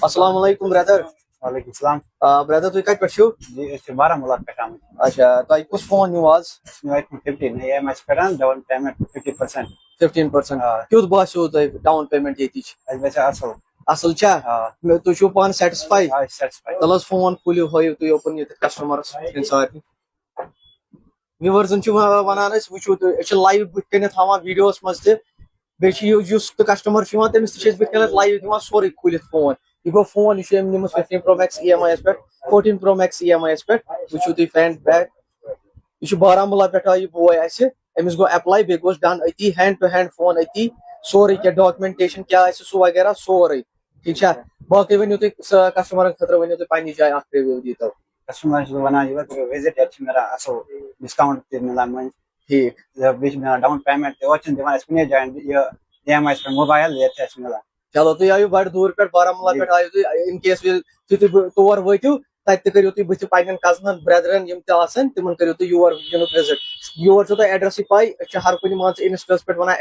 السلام علیکم بردر. وعلیکم السلام بردر تُہۍ کتہِ پٮ۪ٹھ چھِو؟ جی أسۍ چھِ بارہمولہ پٮ۪ٹھ آمٕتۍ. اچھا تۄہہِ کُس فون نیوٗ آز؟ اَسہِ نیوٗ آی فون 15 ای ایم آی چھِ کران ڈاوُن پیمنٹ 50%. 15%. کیُتھ باسیو تۄہہِ ڈاوُن پیمنٹ ییٚتِچ؟ اَسہِ باسیو اَصٕل. اصل چھا؟ تُہۍ چھِو پانہٕ سیٹسفاے؟ آ سیٹسفاے. تَلہٕ حظ فون کھوٗلِو ہٲیِو تُہۍ اوپُن ییٚتہِ کسٹمرس سارنٕے. وِوٲرزن چھِ ونان أسۍ وٕچھِو تُہۍ أسۍ چھِ لایو بٕتھِ کَنٮ۪تھ ہاوان ویٖڈیوس منٛز تہِ بیٚیہِ چھِ یُس تہِ کسٹمر چھُ یِوان تٔمِس تہِ چھِ أسۍ بٕتھِ کَنٮ۪تھ لایو دِوان سورُے کھوٗلِتھ فون. یہِ گوٚو فون یہِ چھُ أمۍ نِمٕژ 15 Pro Max E M I یس پٮ۪ٹھ 14 Pro Max E M I یس پٮ۪ٹھ. وٕچھِو تُہۍ فرنٹ بیک. یہِ چھُ بارہمولہ پٮ۪ٹھ آو یہِ بوے اَسہِ. أمِس گوٚو ایپلاے بیٚیہِ گوٚس ڈن أتی ہینڈ ٹُو ہینڈ فون أتی سورُے کینٛہہ ڈاکمنٹیشن کیٛاہ آسہِ سُہ وغیرہ سورُے. ٹھیٖک چھا؟ باقٕے ؤنِو تُہۍ کسٹمرن خٲطرٕ ؤنِو تُہۍ پننہِ جایہِ اکھ رِوِو دیٖتو. کسٹمر چھُس وَنان یور کٔرِو وِزِٹ ییٚتہِ چھِ مِلان اَصٕل ڈِسکاوُنٹ تہِ مِلان مٔنٛزۍ. ٹھیٖک. بیٚیہِ چھِ مِلان ڈاوُن پیمنٹ تہِ اورٕ چھِنہٕ دِوان اَسہِ کُنی جایہِ یہِ ای ایم آی یس پٮ۪ٹھ موبایل ییٚتہِ چھِ اَسہِ مِلان. چلو تُہۍ آیِو بڑٕ دوٗرِ پٮ۪ٹھ بارہمولہ پٮ۪ٹھ آیِو تُہۍ اِن کیس یُتھُے تُہۍ تور وٲتِو تتہِ تہِ کٔرِو تُہۍ بٕتھِ پننٮ۪ن کزنن برٛیدرن یِم تہِ آسن تِمن کٔرِو تُہۍ یور یِنُک وِزِٹ. یور چھو تۄہہِ ایڈرسٕے پاے أسۍ چھِ ہر کُنہِ مان ژٕ اِنسٹاہس پٮ۪ٹھ ونان